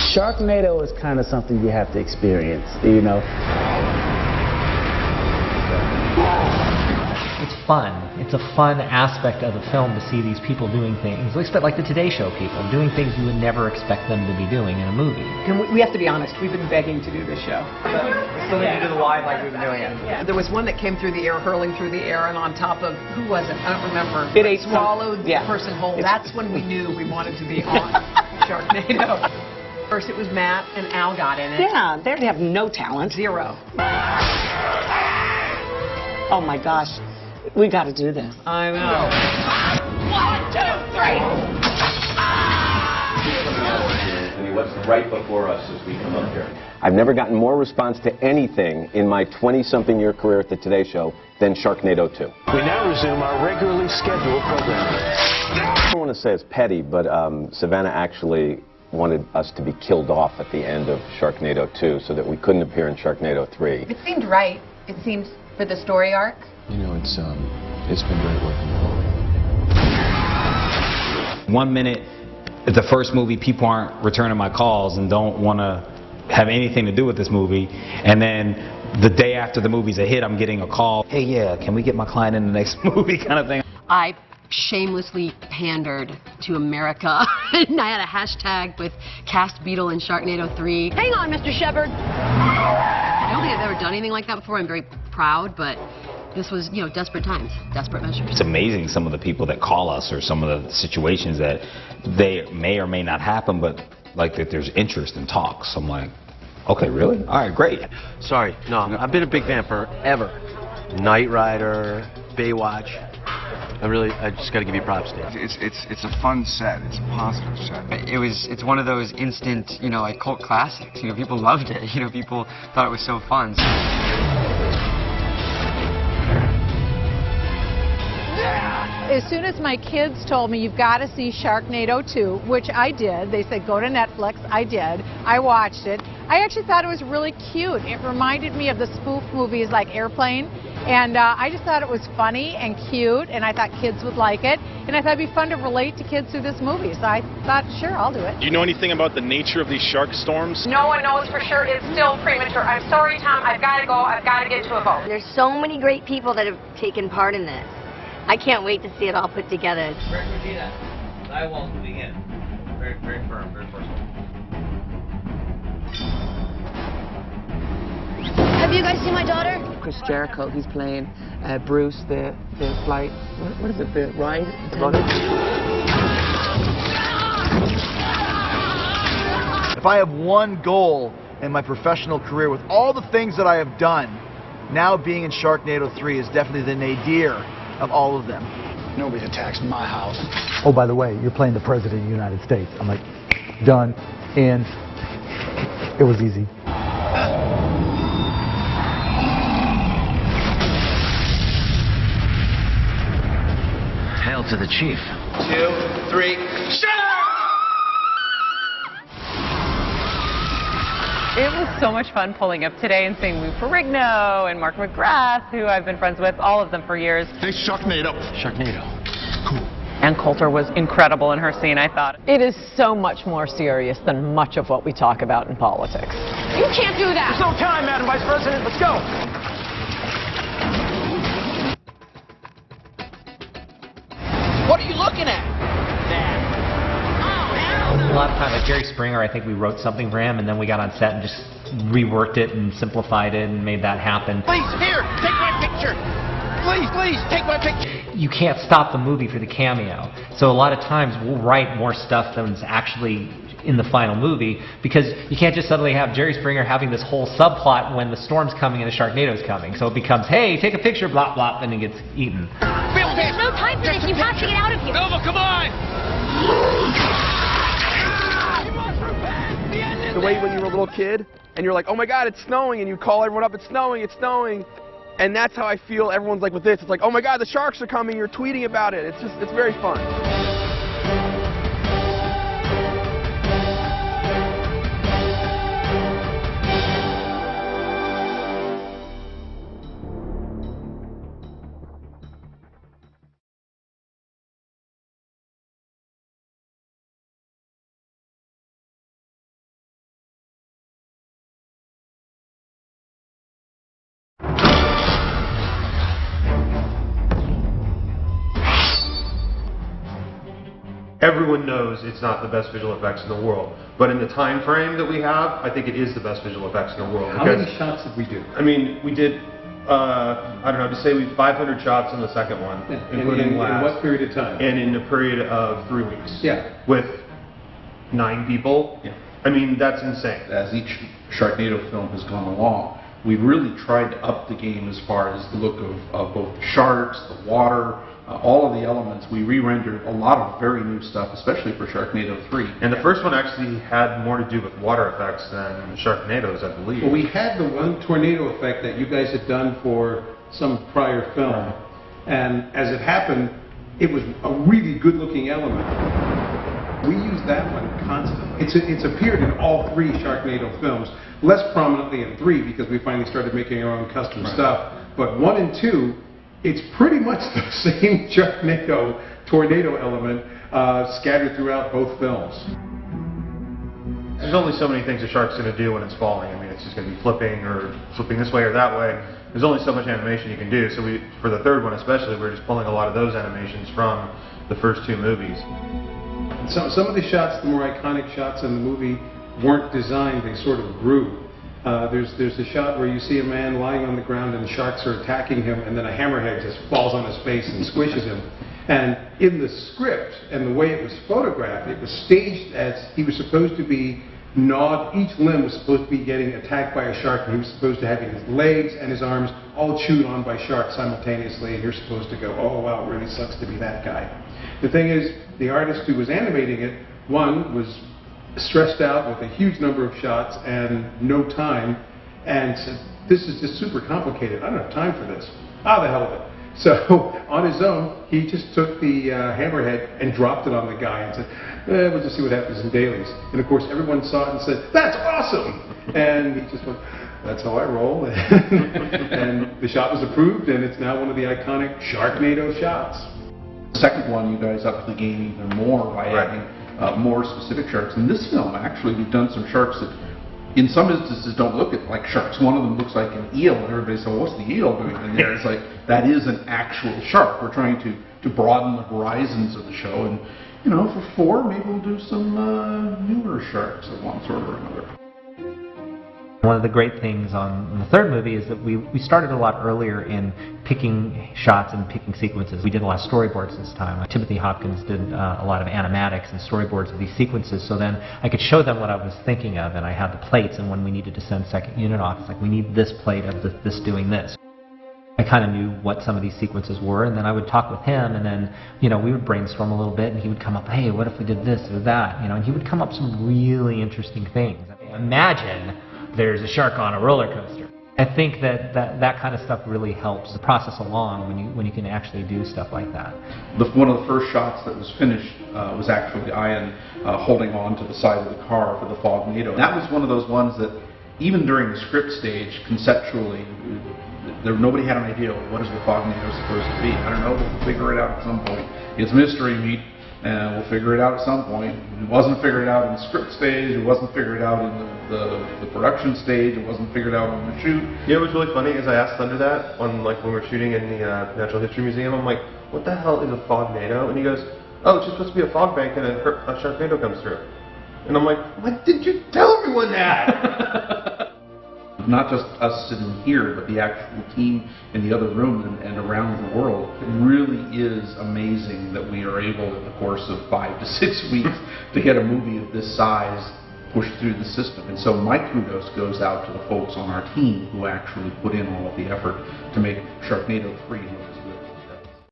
Sharknado is kind of something you have to experience, you know. It's fun. It's a fun aspect of the film to see these people doing things, like the Today Show people, doing things you would never expect them to be doing in a movie. And we have to be honest, we've been begging to do this show. Still need to do the live like we've been doing it. Yeah. There was one that came through the air, hurling through the air, and on top of, who was it? I don't remember. It ate swallowed the yeah. person whole. That's when we knew we wanted to be on Sharknado. First it was Matt, and Al got in it. Yeah, they have no talent. Zero. Oh my gosh, we got to do this. I know. 1, 2, 3. I mean, what's right before us as we come up here? I've never gotten more response to anything in my 20-something-year career at the Today Show than Sharknado 2. We now resume our regularly scheduled programming. I don't want to say it's petty, but Savannah actually wanted us to be killed off at the end of Sharknado 2 so that we couldn't appear in Sharknado 3. It seemed right. It seemed for the story arc. You know, it's been great working with all. 1 minute, at the first movie, people aren't returning my calls and don't want to have anything to do with this movie, and then the day after the movie's a hit, I'm getting a call. Hey, yeah, can we get my client in the next movie, kind of thing. I shamelessly pandered to America, and I had a hashtag with Cast Beetle and Sharknado 3. Hang on, Mr. Shepard. I don't think I've ever done anything like that before. I'm very proud, but this was, you know, desperate times, desperate measures. It's amazing some of the people that call us or some of the situations that they may or may not happen, but like that there's interest in talks. I'm like, okay, really? All right, great. Sorry, no, I've been a big fan forever. Knight Rider, Baywatch. I just got to give you props, Dave. It's a fun set. It's a positive set. It's one of those instant, you know, like cult classics. You know, people loved it. You know, people thought it was so fun. As soon as my kids told me, you've got to see Sharknado 2, which I did. They said, go to Netflix. I did. I watched it. I actually thought it was really cute. It reminded me of the spoof movies like Airplane. And I just thought it was funny and cute, and I thought kids would like it. And I thought it'd be fun to relate to kids through this movie. So I thought, sure, I'll do it. Do you know anything about the nature of these shark storms? No one knows for sure. It's still premature. I'm sorry, Tom. I've got to go. I've got to get to a vote. There's so many great people that have taken part in this. I can't wait to see it all put together. Regina, I won't begin. Very, very firm, very personal. Have you guys seen my daughter? Chris Jericho, he's playing Bruce, the flight, what is it, the ride? If I have one goal in my professional career with all the things that I have done, now being in Sharknado 3 is definitely the nadir of all of them. Nobody's attacks my house. Oh, by the way, you're playing the President of the United States. I'm like, done. And it was easy. Hail to the chief. 2, 3, shut It was so much fun pulling up today and seeing Lou Ferrigno and Mark McGrath, who I've been friends with, all of them for years. Hey, Sharknado. Sharknado. Cool. Ann Coulter was incredible in her scene, I thought. It is so much more serious than much of what we talk about in politics. You can't do that! There's no time, Madam Vice President. Let's go. What are you looking at? A lot of times, like Jerry Springer, I think we wrote something for him, and then we got on set and just reworked it and simplified it and made that happen. Please, here, take my picture. Please, take my picture. You can't stop the movie for the cameo. So a lot of times we'll write more stuff than's actually in the final movie, because you can't just suddenly have Jerry Springer having this whole subplot when the storm's coming and the Sharknado's coming. So it becomes, hey, take a picture, blah, blah, and it gets eaten. There's no time for this. You have to get out of here. Nova, come on! The way when you were a little kid and you're like, oh my God, it's snowing, and you call everyone up, it's snowing, it's snowing. And that's how I feel everyone's like with this. It's like, oh my God, the sharks are coming, you're tweeting about it. It's very fun. everyone knows it's not the best visual effects in the world. But in the time frame that we have, I think it is the best visual effects in the world. How many shots did we do? I mean, we did, I don't know, to say we 500 shots in the second one, including in last. what period of time? And in a period of 3 weeks. Yeah. With 9 people. Yeah. I mean, that's insane. As each Sharknado film has gone along, we really tried to up the game as far as the look of both the sharks, the water, all of the elements. We re-rendered a lot of very new stuff, especially for Sharknado 3. And the first one actually had more to do with water effects than Sharknado's, I believe. Well, we had the one tornado effect that you guys had done for some prior film, and as it happened, it was a really good-looking element. We use that one constantly. It's appeared in all 3 Sharknado films, less prominently in 3 because we finally started making our own custom stuff. But 1 and 2, it's pretty much the same Sharknado tornado element scattered throughout both films. There's only so many things a shark's going to do when it's falling. I mean, it's just going to be flipping or flipping this way or that way. There's only so much animation you can do. So for the third one especially, we're just pulling a lot of those animations from the first 2 movies. Some of the shots, the more iconic shots in the movie, weren't designed, they sort of grew. There's a shot where you see a man lying on the ground and the sharks are attacking him, and then a hammerhead just falls on his face and squishes him. And in the script and the way it was photographed, it was staged as he was supposed to be gnawed. Each limb was supposed to be getting attacked by a shark, and he was supposed to have his legs and his arms all chewed on by sharks simultaneously, and you're supposed to go, oh wow, it really sucks to be that guy. The thing is, the artist who was animating it, one, was stressed out with a huge number of shots and no time, and said, this is just super complicated, I don't have time for this. Ah, the hell of it. So, on his own, he just took the hammerhead and dropped it on the guy and said, we'll just see what happens in dailies. And of course, everyone saw it and said, that's awesome! And he just went, that's how I roll. And the shot was approved, and it's now one of the iconic Sharknado shots. The second one, you guys upped the game even more by adding more specific sharks. In this film, actually, we've done some sharks that, in some instances, don't look like sharks. One of them looks like an eel, and everybody says, well, what's the eel doing in there? It's like, that is an actual shark. We're trying to broaden the horizons of the show, and, you know, for 4, maybe we'll do some newer sharks of one sort or another. One of the great things on the third movie is that we started a lot earlier in picking shots and picking sequences. We did a lot of storyboards this time. Timothy Hopkins did a lot of animatics and storyboards of these sequences, so then I could show them what I was thinking of, and I had the plates, and when we needed to send second unit off, it's like, we need this plate of this doing this. I kind of knew what some of these sequences were, and then I would talk with him, and then, you know, we would brainstorm a little bit, and he would come up, hey, what if we did this or that, you know, and he would come up with some really interesting things. Imagine there's a shark on a roller coaster. I think that kind of stuff really helps the process along when you can actually do stuff like that. One of the first shots that was finished was actually Ian holding on to the side of the car for the Fognado. That was one of those ones that, even during the script stage, conceptually, nobody had an idea of what is the Fognado supposed to be. I don't know, we'll figure it out at some point. It's mystery meat, and we'll figure it out at some point. It wasn't figured out in the script stage, it wasn't figured out in the production stage, it wasn't figured out on the shoot. You know what's really funny is I asked Thunder that when we were shooting in the Natural History Museum. I'm like, what the hell is a Fognado? And he goes, oh, it's just supposed to be a fog bank and a Sharknado comes through. And I'm like, why did you tell everyone that? Not just us sitting here, but the actual team in the other room and around the world. It really is amazing that we are able, in the course of 5 to 6 weeks, to get a movie of this size pushed through the system. And so my kudos goes out to the folks on our team who actually put in all of the effort to make Sharknado 3 look as